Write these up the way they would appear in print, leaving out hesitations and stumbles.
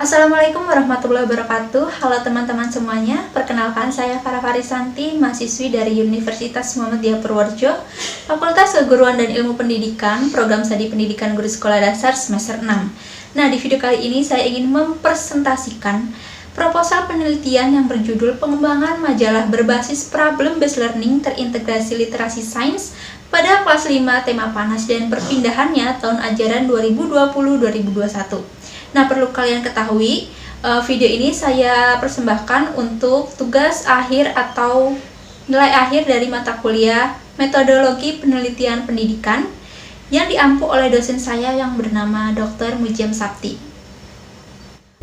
Assalamualaikum warahmatullahi wabarakatuh. Halo teman-teman semuanya. Perkenalkan, saya Farah Farisanti, mahasiswi dari Universitas Muhammadiyah Purworejo, Fakultas Keguruan dan Ilmu Pendidikan, Program Studi Pendidikan Guru Sekolah Dasar semester 6. Nah, di video kali ini saya ingin mempresentasikan proposal penelitian yang berjudul Pengembangan Majalah Berbasis Problem Based Learning Terintegrasi Literasi Sains pada kelas 5 tema panas dan perpindahannya tahun ajaran 2020-2021. Nah, perlu kalian ketahui, video ini saya persembahkan untuk tugas akhir atau nilai akhir dari mata kuliah Metodologi Penelitian Pendidikan yang diampu oleh dosen saya yang bernama Dr. Mujiam Sapti.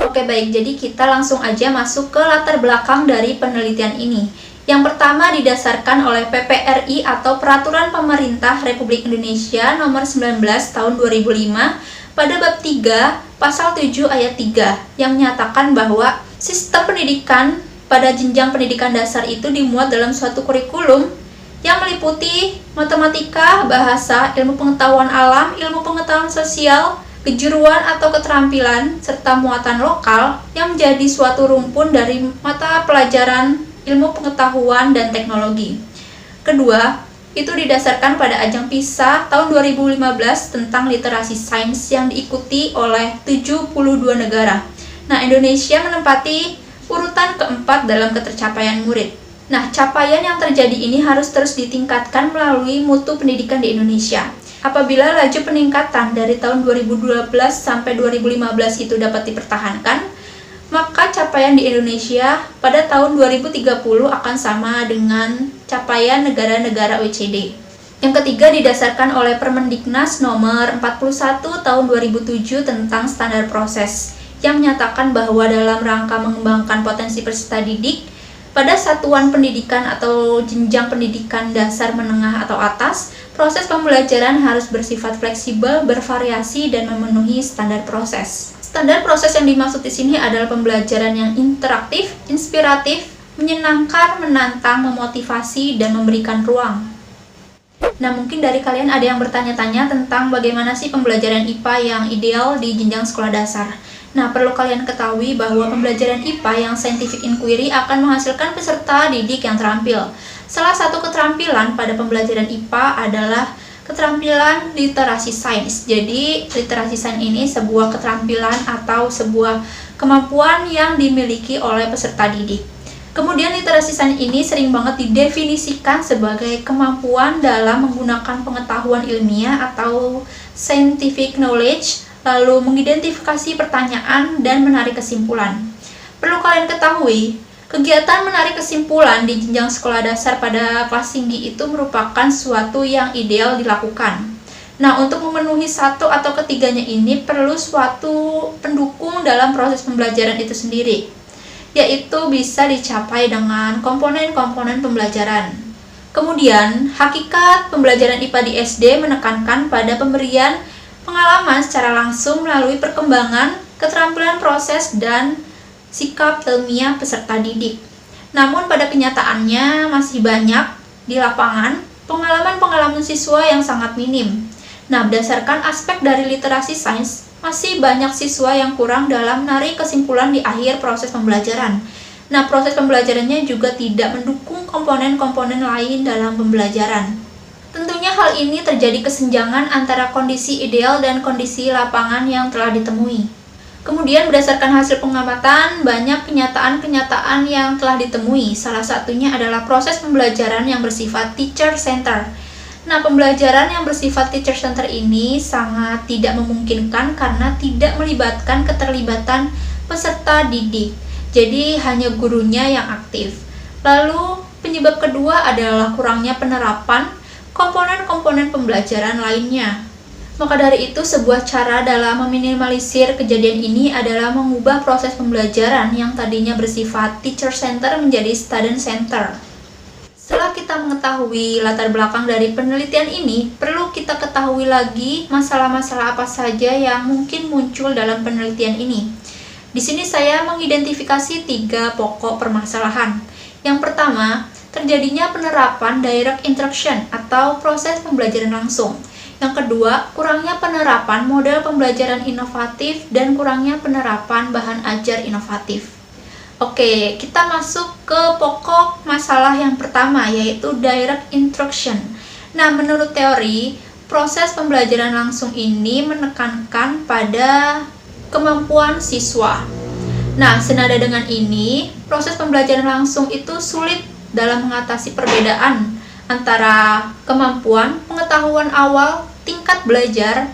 Oke, baik, jadi kita langsung aja masuk ke latar belakang dari penelitian ini. Yang pertama didasarkan oleh PPRI atau Peraturan Pemerintah Republik Indonesia Nomor 19 Tahun 2005 pada bab 3 pasal 7 ayat 3 yang menyatakan bahwa sistem pendidikan pada jenjang pendidikan dasar itu dimuat dalam suatu kurikulum yang meliputi matematika, bahasa, ilmu pengetahuan alam, ilmu pengetahuan sosial, kejuruan atau keterampilan, serta muatan lokal yang menjadi suatu rumpun dari mata pelajaran ilmu pengetahuan dan teknologi. Kedua, itu didasarkan pada ajang PISA tahun 2015 tentang literasi sains yang diikuti oleh 72 negara. Nah, Indonesia menempati urutan keempat dalam ketercapaian murid. Nah, capaian yang terjadi ini harus terus ditingkatkan melalui mutu pendidikan di Indonesia. Apabila laju peningkatan dari tahun 2012 sampai 2015 itu dapat dipertahankan, maka capaian di Indonesia pada tahun 2030 akan sama dengan capaian negara-negara OECD. Yang ketiga didasarkan oleh Permendiknas nomor 41 tahun 2007 tentang standar proses yang menyatakan bahwa dalam rangka mengembangkan potensi peserta didik pada satuan pendidikan atau jenjang pendidikan dasar, menengah, atau atas, proses pembelajaran harus bersifat fleksibel, bervariasi, dan memenuhi standar proses. Standar proses yang dimaksud di sini adalah pembelajaran yang interaktif, inspiratif, menyenangkan, menantang, memotivasi, dan memberikan ruang. Nah, mungkin dari kalian ada yang bertanya-tanya tentang bagaimana sih pembelajaran IPA yang ideal di jenjang sekolah dasar. Nah, perlu kalian ketahui bahwa pembelajaran IPA yang scientific inquiry akan menghasilkan peserta didik yang terampil. Salah satu keterampilan pada pembelajaran IPA adalah keterampilan literasi sains. Jadi, literasi sains ini sebuah keterampilan atau sebuah kemampuan yang dimiliki oleh peserta didik. Kemudian, literasi sains ini sering banget didefinisikan sebagai kemampuan dalam menggunakan pengetahuan ilmiah atau scientific knowledge, lalu mengidentifikasi pertanyaan dan menarik kesimpulan. Perlu kalian ketahui, kegiatan menarik kesimpulan di jenjang sekolah dasar pada kelas tinggi itu merupakan suatu yang ideal dilakukan. Nah, untuk memenuhi satu atau ketiganya ini perlu suatu pendukung dalam proses pembelajaran itu sendiri, yaitu bisa dicapai dengan komponen-komponen pembelajaran. Kemudian, hakikat pembelajaran IPA di SD menekankan pada pemberian pengalaman secara langsung melalui perkembangan, keterampilan proses, dan sikap ilmiah peserta didik. Namun pada kenyataannya masih banyak di lapangan pengalaman-pengalaman siswa yang sangat minim. Nah, berdasarkan aspek dari literasi sains, masih banyak siswa yang kurang dalam menarik kesimpulan di akhir proses pembelajaran. Nah, proses pembelajarannya juga tidak mendukung komponen-komponen lain dalam pembelajaran. Tentunya hal ini terjadi kesenjangan antara kondisi ideal dan kondisi lapangan yang telah ditemui. Kemudian berdasarkan hasil pengamatan, banyak kenyataan-kenyataan yang telah ditemui. Salah satunya adalah proses pembelajaran yang bersifat teacher center. Nah, pembelajaran yang bersifat teacher center ini sangat tidak memungkinkan karena tidak melibatkan keterlibatan peserta didik. Jadi hanya gurunya yang aktif. Lalu penyebab kedua adalah kurangnya penerapan komponen-komponen pembelajaran lainnya. Maka dari itu, sebuah cara dalam meminimalisir kejadian ini adalah mengubah proses pembelajaran yang tadinya bersifat teacher center menjadi student center. Setelah kita mengetahui latar belakang dari penelitian ini, perlu kita ketahui lagi masalah-masalah apa saja yang mungkin muncul dalam penelitian ini. Di sini saya mengidentifikasi 3 pokok permasalahan. Yang pertama, terjadinya penerapan direct instruction atau proses pembelajaran langsung. Yang kedua, kurangnya penerapan model pembelajaran inovatif dan kurangnya penerapan bahan ajar inovatif. Oke, kita masuk ke pokok masalah yang pertama, yaitu direct instruction. Nah, menurut teori, proses pembelajaran langsung ini menekankan pada kemampuan siswa. Nah, senada dengan ini, proses pembelajaran langsung itu sulit dalam mengatasi perbedaan antara kemampuan, pengetahuan awal, tingkat belajar,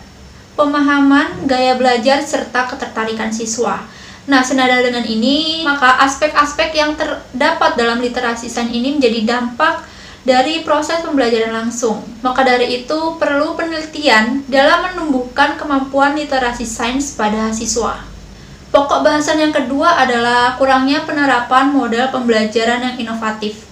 pemahaman, gaya belajar, serta ketertarikan siswa. Nah, senada dengan ini, maka aspek-aspek yang terdapat dalam literasi sains ini menjadi dampak dari proses pembelajaran langsung. Maka dari itu, perlu penelitian dalam menumbuhkan kemampuan literasi sains pada siswa. Pokok bahasan yang kedua adalah kurangnya penerapan model pembelajaran yang inovatif.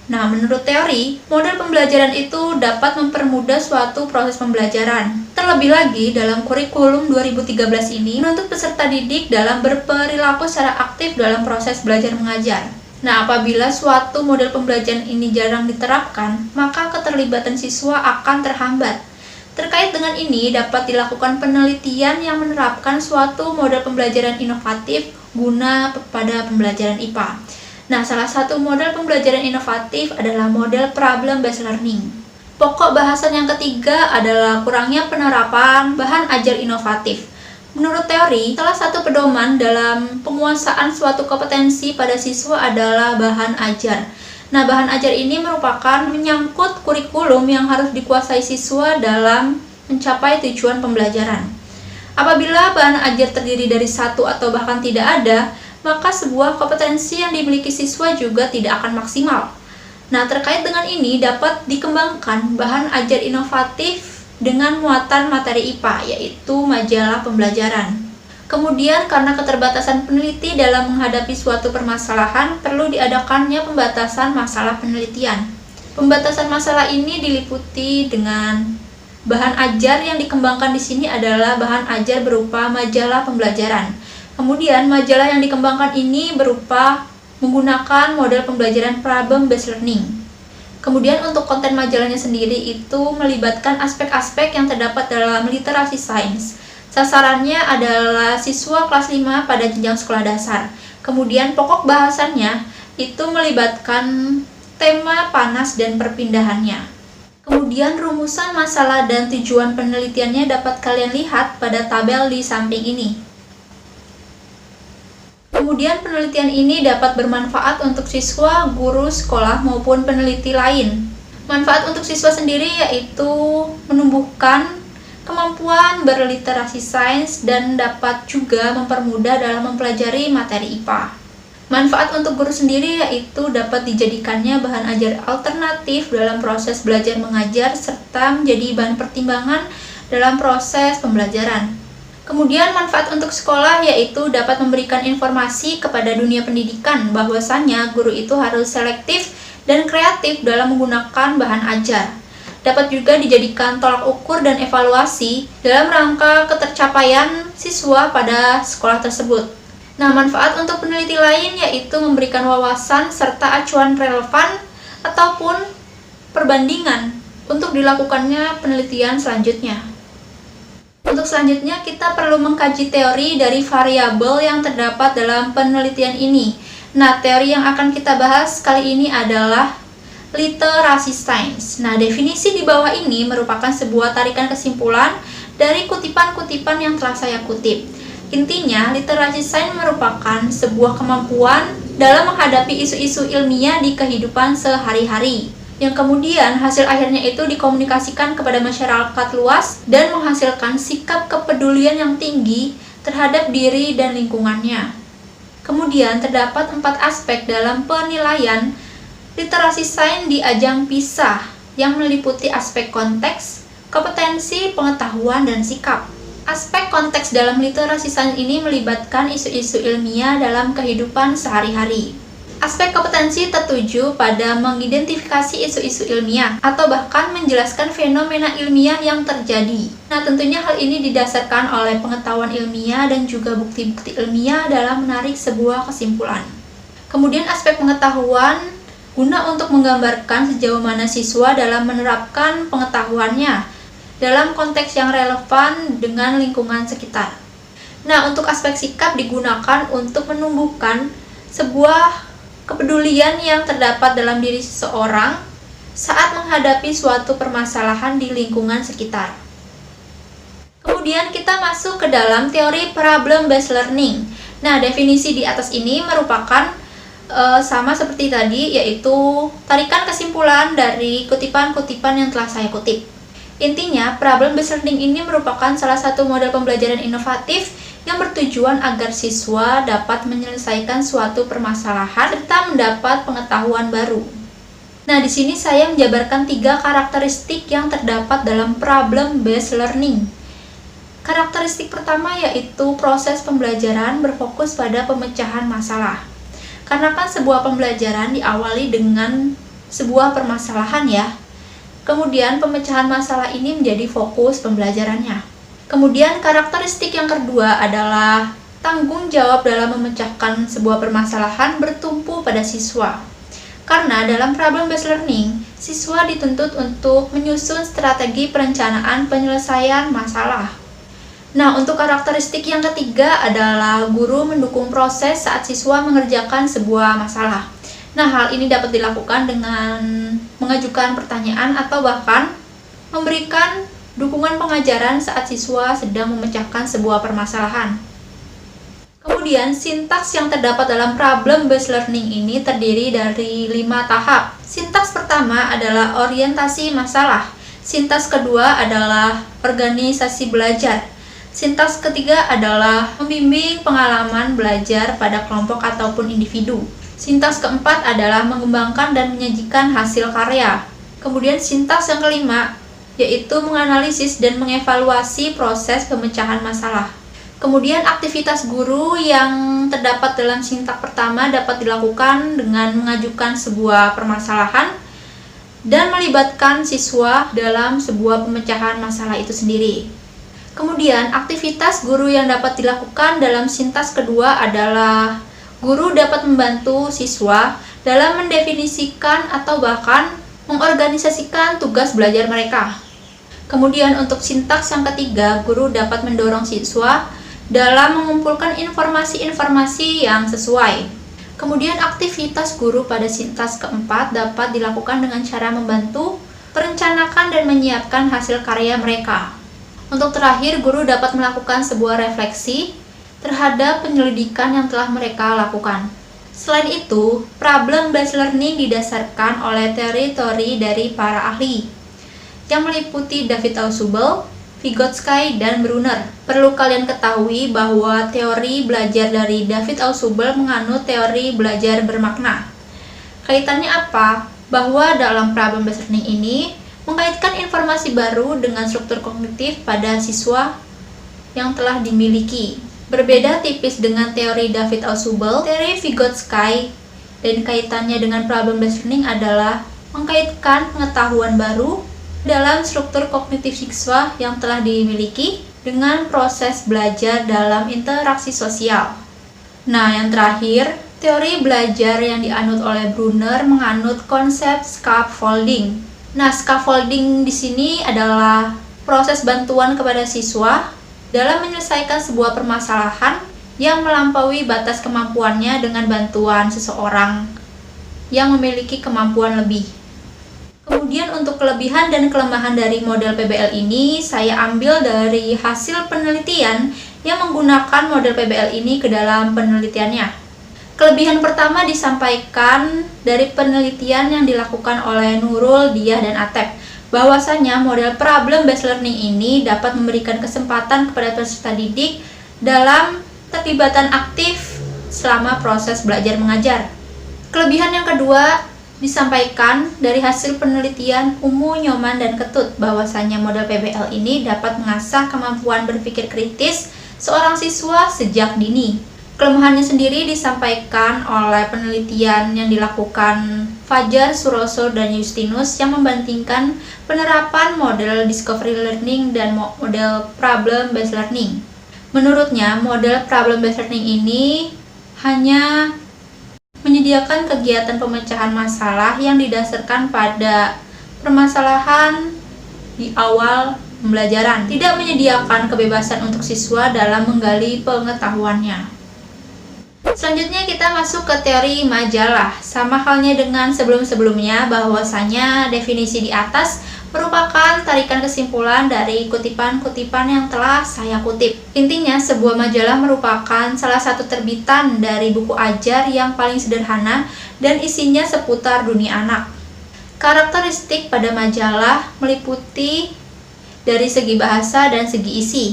Nah, menurut teori, model pembelajaran itu dapat mempermudah suatu proses pembelajaran. Terlebih lagi, dalam kurikulum 2013 ini, menuntut peserta didik dalam berperilaku secara aktif dalam proses belajar mengajar. Nah, apabila suatu model pembelajaran ini jarang diterapkan, maka keterlibatan siswa akan terhambat. Terkait dengan ini, dapat dilakukan penelitian yang menerapkan suatu model pembelajaran inovatif guna pada pembelajaran IPA. Nah, salah satu model pembelajaran inovatif adalah model problem-based learning. Pokok bahasan yang ketiga adalah kurangnya penerapan bahan ajar inovatif. Menurut teori, salah satu pedoman dalam penguasaan suatu kompetensi pada siswa adalah bahan ajar. Nah, bahan ajar ini merupakan menyangkut kurikulum yang harus dikuasai siswa dalam mencapai tujuan pembelajaran. Apabila bahan ajar terdiri dari satu atau bahkan tidak ada, maka sebuah kompetensi yang dimiliki siswa juga tidak akan maksimal. Nah, terkait dengan ini dapat dikembangkan bahan ajar inovatif dengan muatan materi IPA, yaitu majalah pembelajaran. Kemudian, karena keterbatasan peneliti dalam menghadapi suatu permasalahan, perlu diadakannya pembatasan masalah penelitian. Pembatasan masalah ini diliputi dengan bahan ajar yang dikembangkan di sini adalah bahan ajar berupa majalah pembelajaran. Kemudian, majalah yang dikembangkan ini berupa menggunakan model pembelajaran problem-based learning. Kemudian, untuk konten majalahnya sendiri itu melibatkan aspek-aspek yang terdapat dalam literasi sains. Sasarannya adalah siswa kelas 5 pada jenjang sekolah dasar. Kemudian, pokok bahasannya itu melibatkan tema panas dan perpindahannya. Kemudian, rumusan masalah dan tujuan penelitiannya dapat kalian lihat pada tabel di samping ini. Kemudian penelitian ini dapat bermanfaat untuk siswa, guru, sekolah, maupun peneliti lain. Manfaat untuk siswa sendiri yaitu menumbuhkan kemampuan berliterasi sains dan dapat juga mempermudah dalam mempelajari materi IPA. Manfaat untuk guru sendiri yaitu dapat dijadikannya bahan ajar alternatif dalam proses belajar mengajar serta menjadi bahan pertimbangan dalam proses pembelajaran. Kemudian manfaat untuk sekolah yaitu dapat memberikan informasi kepada dunia pendidikan bahwasannya guru itu harus selektif dan kreatif dalam menggunakan bahan ajar. Dapat juga dijadikan tolak ukur dan evaluasi dalam rangka ketercapaian siswa pada sekolah tersebut. Nah, manfaat untuk peneliti lain yaitu memberikan wawasan serta acuan relevan ataupun perbandingan untuk dilakukannya penelitian selanjutnya. Untuk selanjutnya, kita perlu mengkaji teori dari variabel yang terdapat dalam penelitian ini. Nah, teori yang akan kita bahas kali ini adalah literasi sains. Nah, definisi di bawah ini merupakan sebuah tarikan kesimpulan dari kutipan-kutipan yang telah saya kutip. Intinya, literasi sains merupakan sebuah kemampuan dalam menghadapi isu-isu ilmiah di kehidupan sehari-hari, yang kemudian hasil akhirnya itu dikomunikasikan kepada masyarakat luas dan menghasilkan sikap kepedulian yang tinggi terhadap diri dan lingkungannya. Kemudian terdapat 4 aspek dalam penilaian literasi sains di ajang PISA yang meliputi aspek konteks, kompetensi, pengetahuan, dan sikap. Aspek konteks dalam literasi sains ini melibatkan isu-isu ilmiah dalam kehidupan sehari-hari. Aspek kompetensi tertuju pada mengidentifikasi isu-isu ilmiah atau bahkan menjelaskan fenomena ilmiah yang terjadi. Nah, tentunya hal ini didasarkan oleh pengetahuan ilmiah dan juga bukti-bukti ilmiah dalam menarik sebuah kesimpulan. Kemudian aspek pengetahuan guna untuk menggambarkan sejauh mana siswa dalam menerapkan pengetahuannya. dalam konteks yang relevan dengan lingkungan sekitar. Nah, untuk aspek sikap digunakan untuk menumbuhkan sebuah kepedulian yang terdapat dalam diri seseorang saat menghadapi suatu permasalahan di lingkungan sekitar. Kemudian kita masuk ke dalam teori problem based learning. Nah, definisi di atas ini merupakan sama seperti tadi, yaitu tarikan kesimpulan dari kutipan-kutipan yang telah saya kutip. Intinya, problem based learning ini merupakan salah satu model pembelajaran inovatif yang bertujuan agar siswa dapat menyelesaikan suatu permasalahan serta mendapat pengetahuan baru. Nah, di sini saya menjabarkan 3 karakteristik yang terdapat dalam problem based learning. Karakteristik pertama yaitu proses pembelajaran berfokus pada pemecahan masalah. Karena kan sebuah pembelajaran diawali dengan sebuah permasalahan ya. Kemudian pemecahan masalah ini menjadi fokus pembelajarannya. Kemudian karakteristik yang kedua adalah tanggung jawab dalam memecahkan sebuah permasalahan bertumpu pada siswa. Karena dalam problem based learning, siswa dituntut untuk menyusun strategi perencanaan penyelesaian masalah. Nah, untuk karakteristik yang ketiga adalah guru mendukung proses saat siswa mengerjakan sebuah masalah. Nah, hal ini dapat dilakukan dengan mengajukan pertanyaan atau bahkan memberikan dukungan pengajaran saat siswa sedang memecahkan sebuah permasalahan. Kemudian, sintaks yang terdapat dalam problem based learning ini terdiri dari 5 tahap. Sintaks pertama adalah orientasi masalah. Sintaks kedua adalah organisasi belajar. Sintaks ketiga adalah membimbing pengalaman belajar pada kelompok ataupun individu. Sintaks keempat adalah mengembangkan dan menyajikan hasil karya. Kemudian sintaks yang kelima yaitu menganalisis dan mengevaluasi proses pemecahan masalah. Kemudian aktivitas guru yang terdapat dalam sintaks pertama dapat dilakukan dengan mengajukan sebuah permasalahan dan melibatkan siswa dalam sebuah pemecahan masalah itu sendiri. Kemudian aktivitas guru yang dapat dilakukan dalam sintaks kedua adalah guru dapat membantu siswa dalam mendefinisikan atau bahkan mengorganisasikan tugas belajar mereka. Kemudian untuk sintaks yang ketiga, guru dapat mendorong siswa dalam mengumpulkan informasi-informasi yang sesuai. Kemudian aktivitas guru pada sintaks keempat dapat dilakukan dengan cara membantu merencanakan dan menyiapkan hasil karya mereka. Untuk terakhir, guru dapat melakukan sebuah refleksi terhadap penyelidikan yang telah mereka lakukan. Selain itu, problem based learning didasarkan oleh teori-teori dari para ahli yang meliputi David Ausubel, Vygotsky, dan Brunner. Perlu kalian ketahui bahwa teori belajar dari David Ausubel menganut teori belajar bermakna. Kaitannya apa? Bahwa dalam problem based learning ini mengkaitkan informasi baru dengan struktur kognitif pada siswa yang telah dimiliki. Berbeda tipis dengan teori David Ausubel, teori Vygotsky dan kaitannya dengan problem based learning adalah mengkaitkan pengetahuan baru dalam struktur kognitif siswa yang telah dimiliki dengan proses belajar dalam interaksi sosial. Nah, yang terakhir, teori belajar yang dianut oleh Brunner menganut konsep scaffolding. Nah, scaffolding di sini adalah proses bantuan kepada siswa dalam menyelesaikan sebuah permasalahan yang melampaui batas kemampuannya dengan bantuan seseorang yang memiliki kemampuan lebih. Kemudian untuk kelebihan dan kelemahan dari model PBL ini saya ambil dari hasil penelitian yang menggunakan model PBL ini ke dalam penelitiannya. Kelebihan pertama disampaikan dari penelitian yang dilakukan oleh Nurul, Diah, dan Atep, bahwasanya model problem based learning ini dapat memberikan kesempatan kepada peserta didik dalam keterlibatan aktif selama proses belajar mengajar. Kelebihan yang kedua disampaikan dari hasil penelitian Umu, Nyoman, dan Ketut bahwasanya model PBL ini dapat mengasah kemampuan berpikir kritis seorang siswa sejak dini. Kelemahannya sendiri disampaikan oleh penelitian yang dilakukan Fajar, Suroso, dan Justinus yang membandingkan penerapan model discovery learning dan model problem based learning. Menurutnya, model problem based learning ini hanya menyediakan kegiatan pemecahan masalah yang didasarkan pada permasalahan di awal pembelajaran, tidak menyediakan kebebasan untuk siswa dalam menggali pengetahuannya. Selanjutnya kita masuk ke teori majalah. Sama halnya dengan sebelum-sebelumnya, bahwasanya definisi di atas merupakan tarikan kesimpulan dari kutipan-kutipan yang telah saya kutip. Intinya, sebuah majalah merupakan salah satu terbitan dari buku ajar yang paling sederhana dan isinya seputar dunia anak. Karakteristik pada majalah meliputi dari segi bahasa dan segi isi.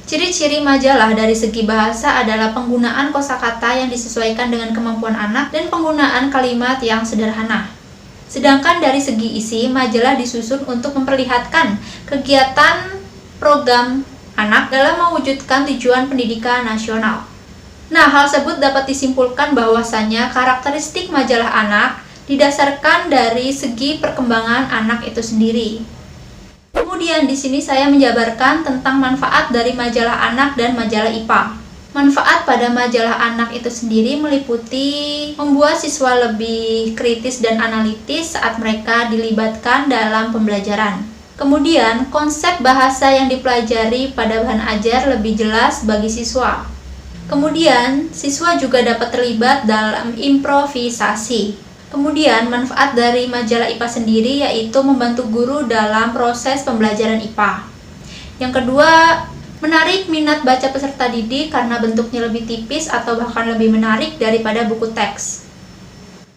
Ciri-ciri majalah dari segi bahasa adalah penggunaan kosakata yang disesuaikan dengan kemampuan anak dan penggunaan kalimat yang sederhana. Sedangkan dari segi isi, majalah disusun untuk memperlihatkan kegiatan program anak dalam mewujudkan tujuan pendidikan nasional. Nah, hal tersebut dapat disimpulkan bahwasanya karakteristik majalah anak didasarkan dari segi perkembangan anak itu sendiri. Kemudian di sini saya menjabarkan tentang manfaat dari majalah anak dan majalah IPA. Manfaat pada majalah anak itu sendiri meliputi membuat siswa lebih kritis dan analitis saat mereka dilibatkan dalam pembelajaran. Kemudian, konsep bahasa yang dipelajari pada bahan ajar lebih jelas bagi siswa. Kemudian, siswa juga dapat terlibat dalam improvisasi. Kemudian, manfaat dari majalah IPA sendiri yaitu membantu guru dalam proses pembelajaran IPA. Yang kedua, menarik minat baca peserta didik karena bentuknya lebih tipis atau bahkan lebih menarik daripada buku teks.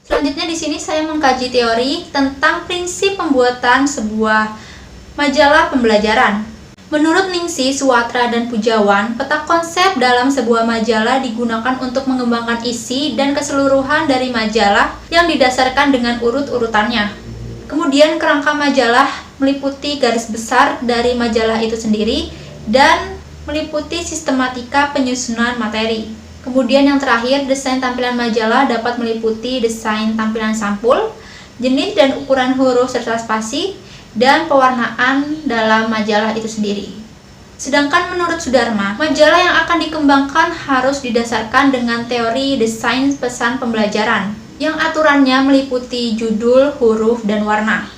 Selanjutnya di sini saya mengkaji teori tentang prinsip pembuatan sebuah majalah pembelajaran. Menurut Ningsih, Suwatra, dan Pujawan, peta konsep dalam sebuah majalah digunakan untuk mengembangkan isi dan keseluruhan dari majalah yang didasarkan dengan urut-urutannya. Kemudian kerangka majalah meliputi garis besar dari majalah itu sendiri dan meliputi sistematika penyusunan materi. Kemudian yang terakhir, desain tampilan majalah dapat meliputi desain tampilan sampul, jenis dan ukuran huruf serta spasi, dan pewarnaan dalam majalah itu sendiri. Sedangkan menurut Sudarma, majalah yang akan dikembangkan harus didasarkan dengan teori desain pesan pembelajaran, yang aturannya meliputi judul, huruf, dan warna.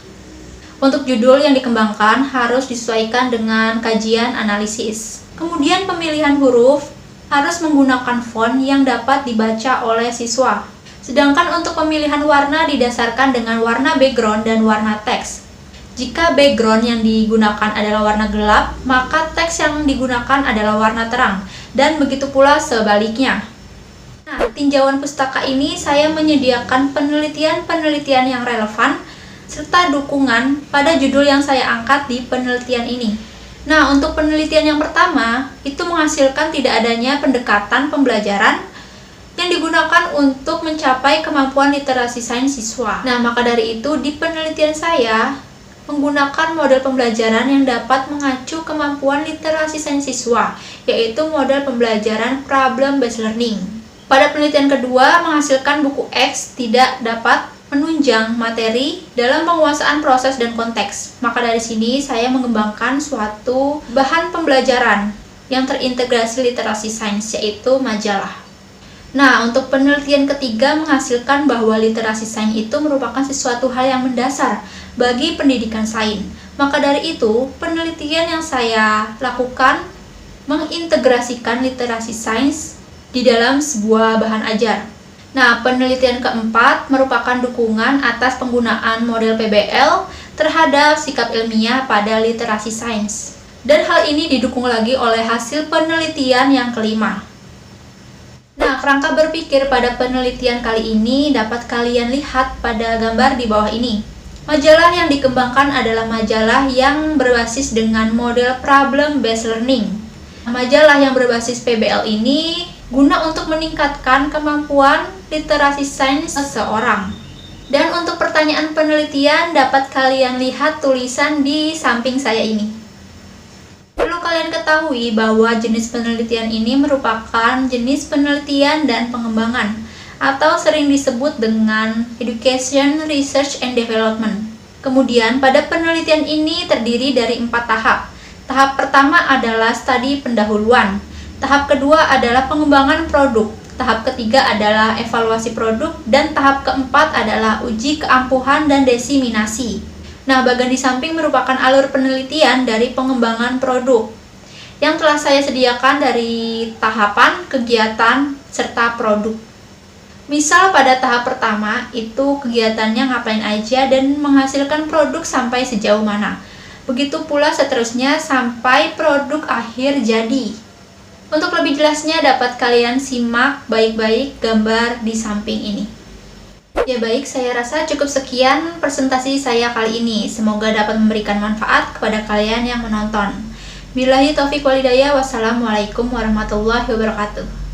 Untuk judul yang dikembangkan harus disesuaikan dengan kajian analisis. Kemudian pemilihan huruf harus menggunakan font yang dapat dibaca oleh siswa. Sedangkan untuk pemilihan warna didasarkan dengan warna background dan warna teks. Jika background yang digunakan adalah warna gelap, maka teks yang digunakan adalah warna terang, dan begitu pula sebaliknya. Nah, tinjauan pustaka ini saya menyediakan penelitian-penelitian yang relevan serta dukungan pada judul yang saya angkat di penelitian ini. Nah, untuk penelitian yang pertama, itu menghasilkan tidak adanya pendekatan pembelajaran yang digunakan untuk mencapai kemampuan literasi sains siswa. Nah, maka dari itu di penelitian saya menggunakan model pembelajaran yang dapat mengacu kemampuan literasi sains siswa, yaitu model pembelajaran problem-based learning. Pada penelitian kedua, menghasilkan buku X tidak dapat menunjang materi dalam penguasaan proses dan konteks. Maka dari sini saya mengembangkan suatu bahan pembelajaran yang terintegrasi literasi sains, yaitu majalah. Nah, untuk penelitian ketiga menghasilkan bahwa literasi sains itu merupakan sesuatu hal yang mendasar bagi pendidikan sains. Maka dari itu, penelitian yang saya lakukan mengintegrasikan literasi sains di dalam sebuah bahan ajar. Nah, penelitian keempat merupakan dukungan atas penggunaan model PBL terhadap sikap ilmiah pada literasi sains. Dan hal ini didukung lagi oleh hasil penelitian yang kelima. Nah, kerangka berpikir pada penelitian kali ini dapat kalian lihat pada gambar di bawah ini. Majalah yang dikembangkan adalah majalah yang berbasis dengan model problem-based learning. Majalah yang berbasis PBL ini guna untuk meningkatkan kemampuan literasi sains seseorang. Dan untuk pertanyaan penelitian dapat kalian lihat tulisan di samping saya ini. Perlu kalian ketahui bahwa jenis penelitian ini merupakan jenis penelitian dan pengembangan, atau sering disebut dengan Education, Research, and Development. Kemudian pada penelitian ini terdiri dari 4 tahap. Tahap pertama adalah studi pendahuluan. Tahap kedua adalah pengembangan produk, tahap ketiga adalah evaluasi produk, dan tahap keempat adalah uji keampuhan dan diseminasi. Nah, bagian di samping merupakan alur penelitian dari pengembangan produk yang telah saya sediakan dari tahapan, kegiatan, serta produk. Misal pada tahap pertama itu kegiatannya ngapain aja dan menghasilkan produk sampai sejauh mana. Begitu pula seterusnya sampai produk akhir jadi. Untuk lebih jelasnya dapat kalian simak baik-baik gambar di samping ini. Ya baik, saya rasa cukup sekian presentasi saya kali ini. Semoga dapat memberikan manfaat kepada kalian yang menonton. Billahi taufiq walhidayah. Wassalamualaikum warahmatullahi wabarakatuh.